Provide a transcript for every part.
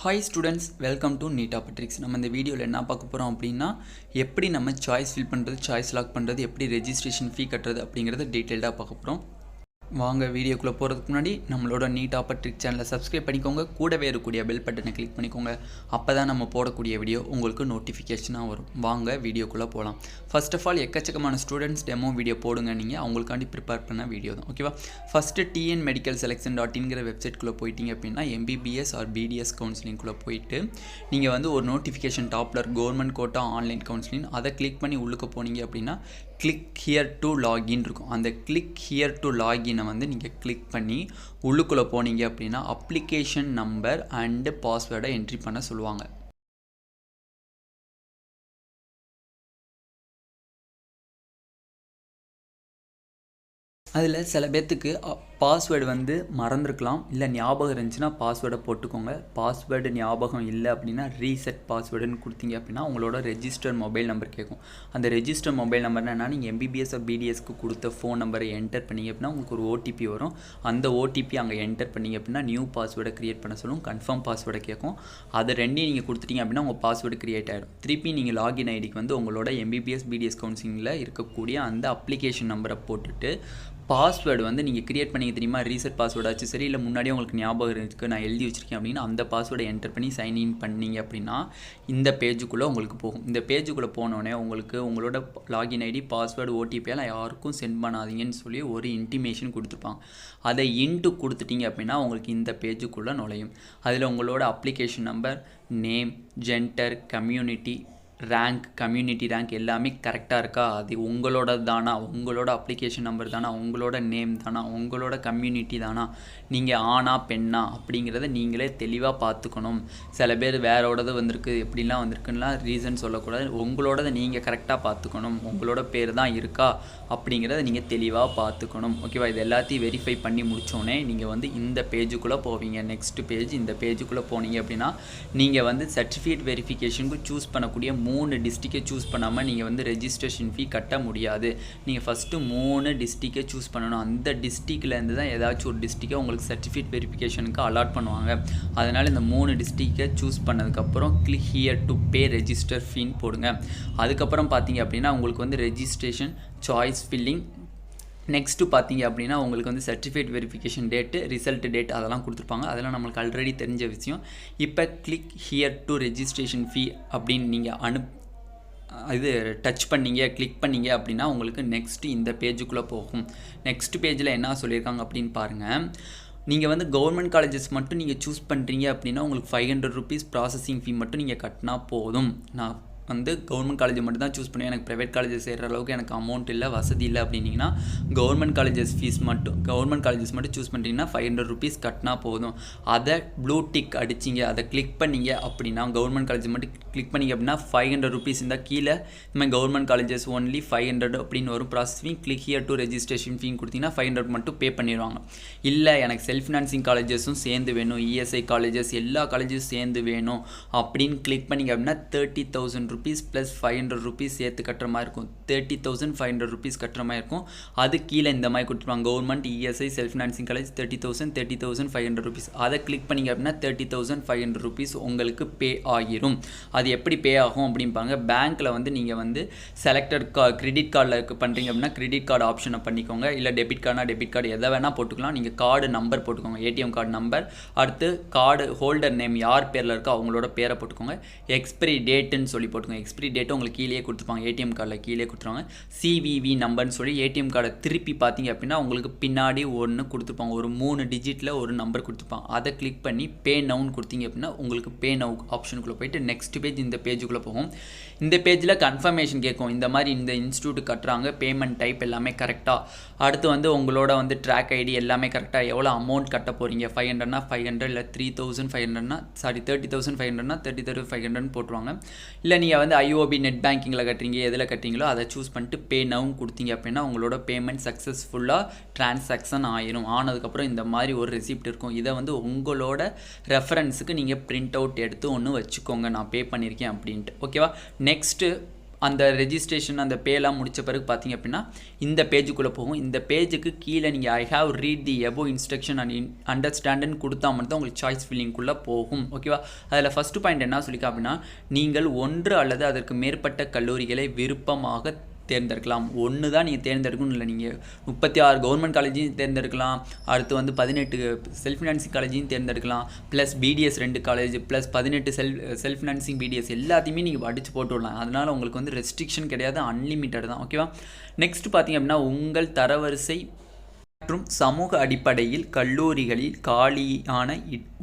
Hi students, welcome to Neet Tricks. நம்ம இந்த வீடியோல என்ன பார்க்க போறோம் அப்படினா எப்படி நம்ம சாய்ஸ் ஃபில் பண்றது, சாய்ஸ் லாக் பண்றது, எப்படி ரெஜிஸ்ட்ரேஷன் ஃபீ கட்டுறது அப்படிங்கறத டீடைலா பார்க்க போறோம். வாங்க வீடியோக்குள்ள போறதுக்கு முன்னாடி நம்மளோட நீட் ட்ரிக் சேனலை சப்ஸ்கிரைப் பண்ணிக்கோங்க. கூடவே இருக்கக்கூடிய பெல் பட்டனை கிளிக் பண்ணிக்கோங்க. அப்பதான் நம்ம போடக்கூடிய வீடியோ உங்களுக்கு நோட்டிஃபிகேஷனா வரும். வாங்க வீடியோக்குள்ள போலாம். ஃபர்ஸ்ட் ஆஃப் ஆல் எக்கச்சக்கமான ஸ்டூடண்ட்ஸ் டெமோ வீடியோ போடுங்க, நீங்க அவங்களுக்காண்டி ப்ரிப்பேர் பண்ண வீடியோ தான். ஓகேவா? ஃபர்ஸ்ட் tnmedicalselection.in வெப்சைட்குள்ள போயிட்டீங்க அப்படின்னா mbbs or bds கவுன்சிலிங் குள்ள போயிட்டு நீங்க வந்து ஒரு நோட்டிஃபிகேஷன் டாப்ல கவர்மெண்ட் கோட்டா ஆன்லைன் கவுன்சிலிங் அதை கிளிக் பண்ணி உள்ளுக்கு போனீங்க அப்படின்னா click here to login இருக்கும். அந்த click here to login வந்து நீங்க கிளிக் பண்ணி உள்ளுக்குள்ள போனீங்க அப்படின்னா அப்ளிகேஷன் நம்பர் அண்ட் பாஸ்வேர்டை என்ட்ரி பண்ண சொல்லுவாங்க. அதில் சில பேர்த்துக்கு பாஸ்வேர்டு வந்து மறந்துருக்கலாம், இல்லை ஞாபகம் இருந்துச்சுன்னா பாஸ்வேர்டை போட்டுக்கோங்க. பாஸ்வேர்டு ஞாபகம் இல்லை அப்படின்னா ரீசெட் பாஸ்வேர்டுன்னு கொடுத்தீங்க அப்படின்னா உங்களோட ரெஜிஸ்டர் மொபைல் நம்பர் கேட்கும். அந்த ரெஜிஸ்டர் மொபைல் நம்பர்னா நீங்கள் எம்பிபிஎஸ் ஆர் பிடிஎஸ்க்கு கொடுத்த ஃபோன் நம்பரை என்டர் பண்ணிங்க அப்படின்னா உங்களுக்கு ஒரு ஓடிபி வரும். அந்த ஓடிபி அங்கே என்டர் பண்ணிங்க அப்படின்னா நியூ பாஸ்வேர்டை க்ரியேட் பண்ண சொல்லும். கன்ஃபார்ம் பாஸ்வேர்டை கேட்கும். அதை ரெண்டையும் நீங்கள் கொடுத்துட்டீங்க அப்படின்னா உங்கள் பாஸ்வேர்டு க்ரியேட் ஆகிடும். திருப்பி நீங்கள் லாகின் ஐடிக்கு வந்து உங்களோட எம்பிபிஎஸ் பிடிஎஸ் கவுன்சிலிங்கில் இருக்கக்கூடிய அந்த அப்ளிகேஷன் நம்பரை போட்டுட்டு பாஸ்வேர்டு வந்து நீங்கள் க்ரியேட் பண்ணிங்க தெரியுமா, ரீசெட் பாஸ்வேர்டாச்சும் சரி, இல்லை முன்னாடியே உங்களுக்கு ஞாபகம் இருக்குது நான் எழுதி வச்சுருக்கேன் அப்படின்னா அந்த பாஸ்வேர்டை என்டர் பண்ணி சைன்இன் பண்ணிங்க அப்படின்னா இந்த பேஜுக்குள்ளே உங்களுக்கு போகும். இந்த பேஜுக்குள்ளே போனோடனே உங்களுக்கு உங்களோட லாகின் ஐடி பாஸ்வேர்டு ஓடிபியெல்லாம் யாருக்கும் சென்ட் பண்ணாதீங்கன்னு சொல்லி ஒரு இன்டிமேஷன் கொடுத்துருப்பாங்க. அதை இன்ட்டு கொடுத்துட்டீங்க அப்படின்னா உங்களுக்கு இந்த பேஜுக்குள்ளே நுழையும். அதில் உங்களோட application number, name, gender, community rank, community rank எல்லாமே கரெக்டாக இருக்கா, அது உங்களோட தானா, உங்களோட அப்ளிகேஷன் நம்பர் தானா, உங்களோட நேம் தானா, உங்களோட கம்யூனிட்டி தானா, நீங்கள் ஆனா பெண்ணா அப்படிங்கிறத நீங்களே தெளிவாக பார்த்துக்கணும். சில பேர் வேறோடது வந்திருக்கு எப்படிலாம் வந்திருக்குன்னா ரீசன் சொல்லக்கூடாது. உங்களோடதை நீங்கள் கரெக்டாக பார்த்துக்கணும். உங்களோட பேர் தான் இருக்கா அப்படிங்கிறத நீங்கள் தெளிவாக பார்த்துக்கணும். ஓகேவா? இது எல்லாத்தையும் வெரிஃபை பண்ணி முடித்தோடனே நீங்கள் வந்து இந்த பேஜுக்குள்ளே போவீங்க. Next page. இந்த பேஜுக்குள்ளே போனீங்க அப்படின்னா நீங்கள் வந்து சர்டிஃபிகேட் வெரிஃபிகேஷனுக்கு சூஸ் பண்ணக்கூடிய 3 டிஸ்ட்ரிக்டை சூஸ் பண்ணாமல் நீங்கள் வந்து ரெஜிஸ்ட்ரேஷன் ஃபீ கட்ட முடியாது. நீங்கள் ஃபஸ்ட்டு 3 டிஸ்ட்ரிக்டை சூஸ் பண்ணணும். அந்த டிஸ்ட்ரிக்ட்லேருந்து தான் ஏதாச்சும் ஒரு டிஸ்ட்ரிக்டை உங்களுக்கு சர்டிஃபிகேட் வெரிஃபிகேஷனுக்கு அலாட் பண்ணுவாங்க. அதனால் இந்த 3 டிஸ்ட்ரிக்டை சூஸ் பண்ணதுக்கப்புறம் click here to pay register ஃபீன்னு போடுங்க. அதுக்கப்புறம் பார்த்தீங்க அப்படின்னா உங்களுக்கு வந்து ரெஜிஸ்ட்ரேஷன், சாய்ஸ் ஃபில்லிங், நெக்ஸ்ட்டு பார்த்தீங்க அப்படின்னா உங்களுக்கு வந்து certificate verification date, result date அதெல்லாம் கொடுத்துருப்பாங்க. அதெல்லாம் நம்மளுக்கு ஆல்ரெடி தெரிஞ்ச விஷயம். இப்போ கிளிக் ஹியர் டு ரெஜிஸ்ட்ரேஷன் ஃபீ அப்படின்னு நீங்கள் டச் பண்ணிங்க, கிளிக் பண்ணிங்க அப்படின்னா உங்களுக்கு நெக்ஸ்ட்டு இந்த பேஜுக்குள்ளே போகும். நெக்ஸ்ட் பேஜில் என்ன சொல்லியிருக்காங்க அப்படின்னு பாருங்கள். நீங்கள் வந்து கவர்மெண்ட் காலேஜஸ் மட்டும் நீங்கள் சூஸ் பண்ணுறீங்க அப்படின்னா உங்களுக்கு 500 rupees ப்ராசஸிங் ஃபீ மட்டும் நீங்கள் கட்டினா போதும். நான் வந்து கவர்மெண்ட் காலேஜ் மட்டும் தான் சூஸ் பண்ணுவேன், எனக்கு ப்ரைவேட் காலேஜஸ் சேர்கிற அளவுக்கு எனக்கு அமௌண்ட் இல்லை, வசதி இல்லை அப்படின்னிங்கன்னா கவர்மெண்ட் காலேஜஸ் மட்டும் சூஸ் பண்ணுறீங்கன்னா 500 rupees கட்டினா போதும். அதை ப்ளூ டிக் அடிச்சிங்க, அதை கிளிக் பண்ணிங்க அப்படின்னா கவர்மெண்ட் காலேஜ் மட்டும் கிளிக் பண்ணிங்க அப்படின்னா 500 rupees இருந்தால் கீழே இந்த கவர்மெண்ட் காலேஜஸ் ஒன்லி 500 அப்படின்னு வரும். Process fee click here to registration ஃபீன்னு கொடுத்தீங்கன்னா 500 மட்டும் பே பண்ணிடுவாங்க. இல்லை எனக்கு செல்ஃப் ஃபினான்சிங் காலேஜஸும் சேர்ந்து வேணும், இஎஸ்ஐ காலேஜஸ் எல்லா காலேஜஸும் சேர்ந்து வேணும் அப்படின்னு கிளிக் பண்ணிங்க அப்படின்னா 30,000 rupees ப்ளஸ் 500 rupees சேர்த்து கட்டுற மாதிரி இருக்கும். 30,500 rupees கட்டுற மாதிரி இருக்கும். அது கீழே இந்த மாதிரி கொடுத்துருவாங்க, government, ESI, self financing college 30,500 rupees. அதை கிளிக் பண்ணிங்க அப்படின்னா 30,500 rupees உங்களுக்கு பே ஆகிரும். அது எப்படி பே ஆகும் அப்படின்பாங்க. பேங்க்கில் வந்து நீங்கள் வந்து செலக்டட் கிரெடிட் கார்டில் பண்ணுறீங்க அப்படின்னா கிரெடிட் கார்டு ஆப்ஷனை பண்ணிக்கோங்க. இல்லை டெபிட் கார்டுனா டெபிட் கார்டு எதை வேணால் போட்டுக்கலாம். நீங்கள் கார்டு நம்பர் போட்டுக்கோங்க, ஏடிஎம் கார்டு நம்பர். அடுத்து கார்டு ஹோல்டர் நேம் யார் பேரில் இருக்கோ அவங்களோட பேரை போட்டுக்கோங்க. எக்ஸ்பிரி டேட்டுன்னு சொல்லி போட்டுக்கோங்க. எக்ஸ்பிரி டேட்டு உங்களுக்கு கீழே கொடுத்துருப்பாங்க, ஏடிஎம் கார்டில் கீழே கொடுத்துருவாங்க. சிவிவி நம்பர்னு சொல்லி ஏடிஎம் கார்டை திருப்பி பார்த்தீங்க அப்படின்னா உங்களுக்கு பின்னாடி ஒன்று கொடுத்துருப்பாங்க, ஒரு 3 டிஜிட்டில் ஒரு நம்பர் கொடுத்துருப்பாங்க. அதை கிளிக் பண்ணி பே நவுன்னு கொடுத்தீங்க அப்படின்னா உங்களுக்கு பே நவ் ஆப்ஷனுக்குள்ளே போயிட்டு நெக்ஸ்ட் பேஜ் இந்த பேஜுக்குள்ளே போகும். இந்த பேஜில் கன்ஃபர்மேஷன் கேட்கும், இந்த மாதிரி இந்த இன்ஸ்டியூட் கட்டுறாங்க, பேமெண்ட் டைப் எல்லாமே கரெக்டாக, அடுத்து வந்து உங்களோட வந்து ட்ராக் ஐடி எல்லாமே கரெக்டாக, எவ்வளோ அமௌண்ட் கட்ட போகிறீங்க, 500னா 500, இல்லை 3,500னா 30,500னா 30,500 போட்டுருவாங்க. இல்லை நீங்கள் வந்து ஐஓபி நெட் பேங்கிங்கில் கட்டுறீங்க, எதில் கட்டுறீங்களோ அதை சூஸ் பண்ணிட்டு பே நவுன்னு கொடுத்தீங்க அப்படின்னா உங்களோட பேமெண்ட் சக்ஸஸ்ஃபுல்லாக ட்ரான்சாக்ஷன் ஆனதுக்கப்புறம் இந்த மாதிரி ஒரு ரெசிப்ட் இருக்கும். இதை வந்து உங்களோட ரெஃபரன்ஸுக்கு நீங்கள் பிரிண்ட் அவுட் எடுத்து ஒன்று வச்சுக்கோங்க, நான் பே பண்ணியிருக்கேன் அப்படின்ட்டு. ஓகேவா? நெக்ஸ்ட்டு அந்த ரெஜிஸ்ட்ரேஷன் அந்த பேலாம் முடித்த பிறகு பார்த்தீங்க அப்படின்னா இந்த பேஜுக்குள்ளே போகும். இந்த பேஜுக்கு கீழே நீங்கள் I have read the above instruction and அண்டர்ஸ்டாண்டுன்னு கொடுத்தா மட்டும் உங்களுக்கு சாய்ஸ் ஃபில்லிங்குள்ளே போகும். ஓகேவா? அதில் ஃபஸ்ட்டு பாயிண்ட் என்ன சொல்லிக்க அப்படின்னா, நீங்கள் ஒன்று அல்லது அதற்கு மேற்பட்ட கல்லூரிகளை விருப்பமாக தேர்ந்தெடுக்கலாம். ஒன்று தான் நீங்கள் தேர்ந்தெடுக்கணும் இல்லை, நீங்கள் 36 கவர்மெண்ட் காலேஜையும் தேர்ந்தெடுக்கலாம், அடுத்து வந்து 18 செல்ஃப் ஃபினான்சிங் காலேஜையும் தேர்ந்தெடுக்கலாம், plus BDS 2 college plus 18 self financing BDS எல்லாத்தையுமே நீங்கள் அடித்து போட்டு விடலாம். அதனால் உங்களுக்கு வந்து ரெஸ்ட்ரிக்ஷன் கிடையாது, அன்லிமிட்டட் தான். ஓகேவா? நெக்ஸ்ட் பார்த்தீங்க அப்படின்னா, உங்கள் தரவரிசை மற்றும் சமூக அடிப்படையில் கல்லூரிகளில் காலியான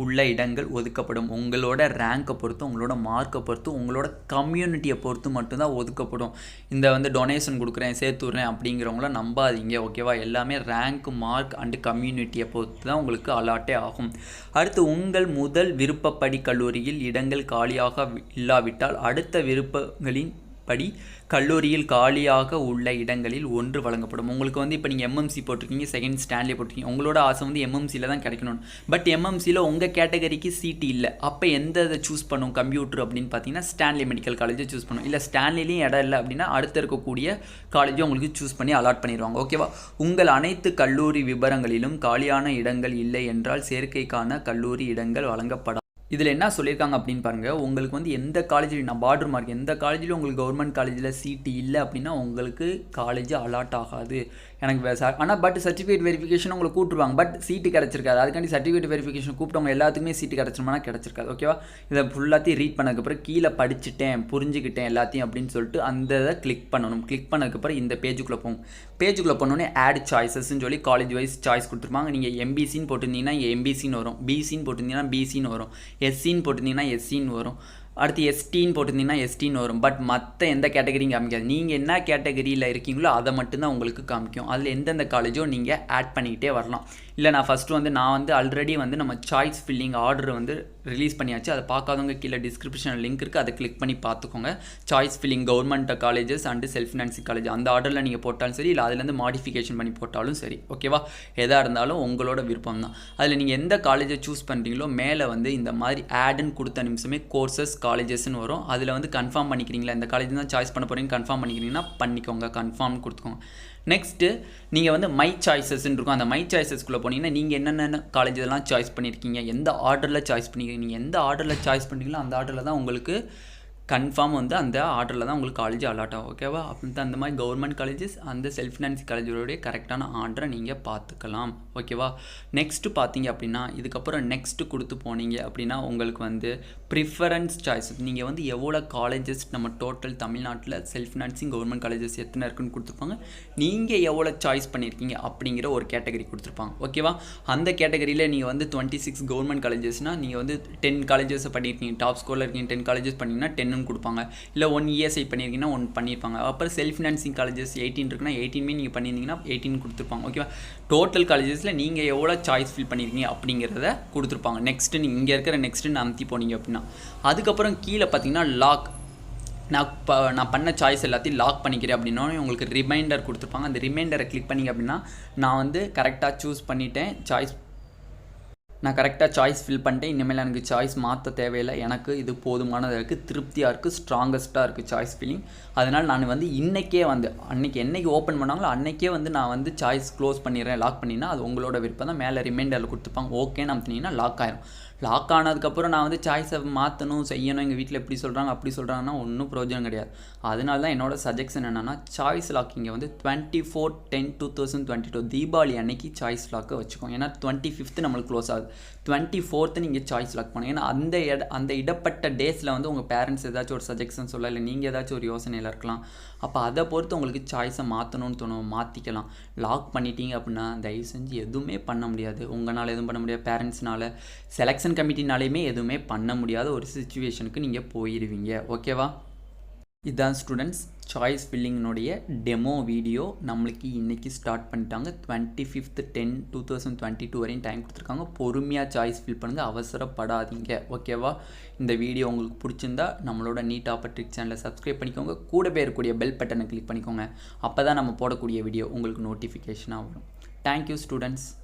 உள்ள இடங்கள் ஒதுக்கப்படும். உங்களோட ரேங்கை பொறுத்து, உங்களோட மார்க்கை பொறுத்து, உங்களோட கம்யூனிட்டியை பொறுத்து மட்டும்தான் ஒதுக்கப்படும். இந்த வந்து டொனேஷன் கொடுக்குறேன் சேர்த்து விட்றேன் அப்படிங்கிறவங்கள நம்பாதீங்க. ஓகேவா? எல்லாமே ரேங்க், மார்க் அண்டு கம்யூனிட்டியை பொறுத்து தான் உங்களுக்கு அலாட்டே ஆகும். அடுத்து, உங்கள் முதல் விருப்பப்படி கல்லூரியில் இடங்கள் காலியாக இல்லாவிட்டால் அடுத்த விருப்பங்களின் படி கல்லூரியில் காலியாக உள்ள இடங்களில் ஒன்று வழங்கப்படும். உங்களுக்கு வந்து இப்போ நீங்கள் எம்எம்சி போட்டிருக்கீங்க, செகண்ட் ஸ்டான்லி போட்டிருக்கீங்க, உங்களோட ஆசை வந்து எம்எம்சியில் தான் கிடைக்கணும். பட் எம்எம்சியில் உங்கள் கேட்டகரிக்கு சீட்டு இல்லை. அப்போ எந்த இதை சூஸ் பண்ணும் கம்ப்யூட்டர் அப்படின்னு பார்த்தீங்கன்னா, ஸ்டான்லி மெடிக்கல் காலேஜை சூஸ் பண்ணும். இல்லை ஸ்டான்லிலையும் இடம் இல்லை அப்படின்னா அடுத்த இருக்கக்கூடிய காலேஜும் உங்களுக்கு சூஸ் பண்ணி அலாட் பண்ணிடுவாங்க. ஓகேவா? உங்கள் அனைத்து கல்லூரி விவரங்களிலும் காலியான இடங்கள் இல்லை என்றால் சேர்க்கைக்கான கல்லூரி இடங்கள் வழங்கப்படாது. இதில் என்ன சொல்லியிருக்காங்க அப்படின்னு பாருங்கள், உங்களுக்கு வந்து எந்த காலேஜில், நான் பார்டர் மார்க், எந்த காலேஜிலும் உங்களுக்கு கவர்மெண்ட் காலேஜில் சீட்டு இல்லை அப்படின்னா உங்களுக்கு காலேஜ் அலாட் ஆகாது. எனக்கு சார் ஆனால் பட் சர்டிஃபிகேட் வெரிஃபிகேஷன் உங்களுக்கு கூப்பிட்டுருவாங்க, பட் சீட்டு கிடச்சிருக்காது. அதுக்காண்டி சர்டிஃபிகேட் வெரிஃபிகேஷன் கூப்பிட்டவங்க எல்லாத்துக்குமே சீட்டு கிடச்சிருமானா கிடச்சிருக்காது. ஓகேவா? இதை ஃபுல்லாத்தையும் ரீட் பண்ணதுக்கப்புறம் கீழே படிச்சுட்டேன், புரிஞ்சுக்கிட்டேன் எல்லாத்தையும் அப்படின்னு சொல்லிட்டு அந்த இதை கிளிக் பண்ணணும். கிளிக் பண்ணதுக்கப்புறம் இந்த பேஜுக்குள்ளே போகும். பேஜுக்குள்ளே போனோடனே ஆட் சாய்ஸஸ்ன்னு சொல்லி காலேஜ் வைஸ் சாய்ஸ் கொடுத்துருப்பாங்க. நீங்கள் எம்பிசின்னு போட்டிருந்தீங்கன்னா எம்பிசின்னு வரும், பிசின்னு போட்டிருந்தீங்கன்னா பிசின்னு வரும், எஸ்சின்னு போட்டிருந்தீங்கன்னா எஸ்சின்னு வரும், அடுத்து எஸ்டின்னு போட்டிருந்தீங்கன்னா எஸ்டின்னு வரும். பட் மற்ற எந்த கேட்டகரியும் காமிக்காது. நீங்கள் என்ன கேட்டகரியில் இருக்கீங்களோ அதை மட்டும்தான் உங்களுக்கு காமிக்கும். அதில் எந்தெந்த காலேஜோ நீங்கள் ஆட் பண்ணிக்கிட்டே வரலாம். இல்லை நான் ஃபஸ்ட்டு வந்து ஆல்ரெடி வந்து நம்ம சாய்ஸ் ஃபில்லிங் ஆர்டர் வந்து ரிலீஸ் பண்ணியாச்சு. அதை பார்க்காதவங்க கீழே டிஸ்கிரிப்ஷனில் லிங்க் இருக்குது, அதை கிளிக் பண்ணி பார்த்துக்கோங்க. Choice filling government colleges and self financing college அந்த ஆர்டரில் நீங்கள் போட்டாலும் சரி, இல்லை அதுலேருந்து மாடிஃபிகேஷன் பண்ணி போட்டாலும் சரி. ஓகேவா? எதாக இருந்தாலும் உங்களோட விருப்பம் தான். அதில் நீங்கள் எந்த காலேஜை சூஸ் பண்ணுறீங்களோ மேலே வந்து இந்த மாதிரி ஆடுன்னு கொடுத்த நிமிஷமே கோர்சஸ் காலேஜஸ்ன்னு வரும். அதில் வந்து கன்ஃபார்ம் பண்ணிக்கிறீங்களா, இந்த காலேஜ் தான் சாய்ஸ் பண்ண போகிறீங்க, கன்ஃபார்ம் பண்ணிக்கிறீங்கன்னா பண்ணிக்கோங்க, கன்ஃபார்ம் கொடுத்துக்கோங்க. நெக்ஸ்ட்டு நீங்கள் வந்து மை சாய்ஸஸ்ன்னு இருக்கும். அந்த மை சாய்ஸஸ்க்குள்ளே போனீங்கன்னா நீங்கள் என்னென்ன காலேஜ் இதெல்லாம் சாய்ஸ் பண்ணியிருக்கீங்க, எந்த ஆர்டரில் சாய்ஸ் பண்ணிக்கிறீங்க, நீங்கள் எந்த ஆர்டரில் சாய்ஸ் பண்ணுறீங்களோ அந்த ஆர்டரில் தான் உங்களுக்கு கன்ஃபார்ம் வந்து அந்த ஆர்டரில் தான் உங்களுக்கு காலேஜ் அலாட் ஆகும். ஓகேவா? அப்போ அந்த மாதிரி கவர்மெண்ட் காலேஜஸ் அந்த செல்ஃப் ஃபினான்ஸ் காலேஜோடைய கரெக்டான ஆர்டரை நீங்கள் பார்த்துக்கலாம். ஓகேவா? நெக்ஸ்ட்டு பார்த்தீங்க அப்படின்னா, இதுக்கப்புறம் நெக்ஸ்ட்டு கொடுத்து போனீங்க அப்படின்னா உங்களுக்கு வந்து ப்ரிஃபரன்ஸ் சாய்ஸ், நீங்கள் வந்து எவ்வளோ காலேஜஸ் நம்ம டோட்டல் தமிழ்நாட்டில் செல்ஃப் ஃபினான்சிங் கவர்மெண்ட் காலேஜஸ் எத்தனை இருக்குன்னு கொடுத்துருப்பாங்க, நீங்கள் எவ்வளோ சாய்ஸ் பண்ணியிருக்கீங்க அப்படிங்கிற ஒரு கேட்டகரி கொடுத்துருப்பாங்க. ஓகேவா? அந்த கேட்டகரியில் நீங்கள் வந்து 26 கவர்மெண்ட் காலேஜஸ்னால் நீங்கள் வந்து 10 காலேஜஸை பண்ணியிருக்கீங்க, டாப் ஸ்கோரில் இருக்கீங்க, 10 காலேஜஸ் பண்ணிங்கன்னா 10 கொடுப்பாங்க. இல்லை 1 ESI பண்ணியிருக்கீங்கன்னா 1 பண்ணியிருப்பாங்க. அப்புறம் செல்ஃப் ஃபினான்சிங் காலேஜஸ் 18 இருக்குன்னா 18 நீங்கள் பண்ணியிருந்தீங்கன்னா 18 கொடுத்துருப்பாங்க. ஓகேவா? டோட்டல் காலேஜஸில் நீங்கள் எவ்வளோ சாய்ஸ் ஃபில் பண்ணியிருக்கீங்க அப்படிங்கிறத கொடுத்துருப்பாங்க. நெக்ஸ்ட்டு நீங்கள் இங்கே இருக்கிற நெக்ஸ்ட்டுன்னு அமுத்தி போனீங்க அப்படின்னா அதுக்கப்புறம் கீழே பார்த்தீங்கன்னா லாக், நான் பண்ண சாய்ஸ் எல்லாத்தையும் லாக் பண்ணிக்கிறேன் அப்படின்னா உங்களுக்கு ரிமைண்டர் கொடுத்துருப்பாங்க. அந்த ரிமைண்டரை கிளிக் பண்ணிங்க அப்படின்னா நான் வந்து கரெக்டாக சூஸ் பண்ணிட்டேன், நான் கரெக்டாக சாய்ஸ் ஃபில் பண்ணிட்டேன், இனிமேல் எனக்கு சாய்ஸ் மாற்ற தேவையில்லை, எனக்கு இது போதுமானதாக இருக்குது, திருப்தியாக இருக்குது, ஸ்ட்ராங்கஸ்ட்டாக இருக்குது சாய்ஸ் ஃபில்லிங். அதனால் நான் வந்து இன்றைக்கே வந்து என்றைக்கு ஓப்பன் பண்ணாங்களோ அன்றைக்கே வந்து நான் வந்து சாய்ஸ் க்ளோஸ் பண்ணிடுறேன், லாக் பண்ணினா அது உங்களோட விருப்பம் தான். மேலே ரிமைண்டரில் கொடுத்துருப்பாங்க, ஓகேன்னு அமுத்தினீங்கன்னா லாக் ஆயிரும். லாக் ஆனதுக்கப்புறம் நான் வந்து சாய்ஸை மாற்றணும், செய்யணும், எங்கள் வீட்டில் எப்படி சொல்கிறாங்க அப்படி சொல்கிறாங்கன்னா ஒன்றும் பிரயோஜனம் கிடையாது. அதனால தான் என்னோடய சஜெக்ஷன் என்னென்னா, சாய்ஸ் லாக்கிங்கை வந்து 24/10/2022 தீபாவளி அன்னைக்கு சாய்ஸ் லாக்கை வச்சுக்கோங்க. ஏன்னா 25th நம்மளுக்கு க்ளோஸ் ஆகுது, 24th நீங்கள் சாய்ஸ் லாக் பண்ணுங்க. ஏன்னா அந்த இடப்பட்ட டேஸில் வந்து உங்கள் பேரண்ட்ஸ் ஏதாச்சும் ஒரு சஜெக்ஷன் சொல்ல, இல்லை நீங்கள் ஏதாச்சும் ஒரு யோசனையில் இருக்கலாம். அப்போ அதை பொறுத்து உங்களுக்கு சாய்ஸை மாற்றணும்னு தோணும், மாற்றிக்கலாம். லாக் பண்ணிட்டீங்க அப்படின்னா தயவு செஞ்சு எதுவுமே பண்ண முடியாது, உங்களால் எதுவும் பண்ண முடியாது, பேரண்ட்ஸ்னால, செலெக்ஷன் கமிட்டினாலையுமே எதுவுமே பண்ண முடியாத ஒரு சிச்சுவேஷனுக்கு நீங்கள் போயிடுவீங்க. ஓகேவா? இதுதான் ஸ்டூடெண்ட்ஸ் சாய்ஸ் ஃபில்லிங்கினுடைய டெமோ வீடியோ. நம்மளுக்கு இன்றைக்கி ஸ்டார்ட் பண்ணிட்டாங்க. 25/10/2022 வரையும் டைம் கொடுத்துருக்காங்க. பொறுமையாக சாய்ஸ் ஃபில் பண்ணுங்கள், அவசரப்படாதீங்க. ஓகேவா? இந்த வீடியோ உங்களுக்கு பிடிச்சிருந்தா நம்மளோட நீட் ஆப்பர்ட்ரிக் சேனலை சப்ஸ்கிரைப் பண்ணிக்கோங்க, கூட இருக்கக்கூடிய பெல் பட்டனை கிளிக் பண்ணிக்கோங்க. அப்போ தான் நம்ம போடக்கூடிய வீடியோ உங்களுக்கு நோட்டிஃபிகேஷனாக வரும். Thank you students.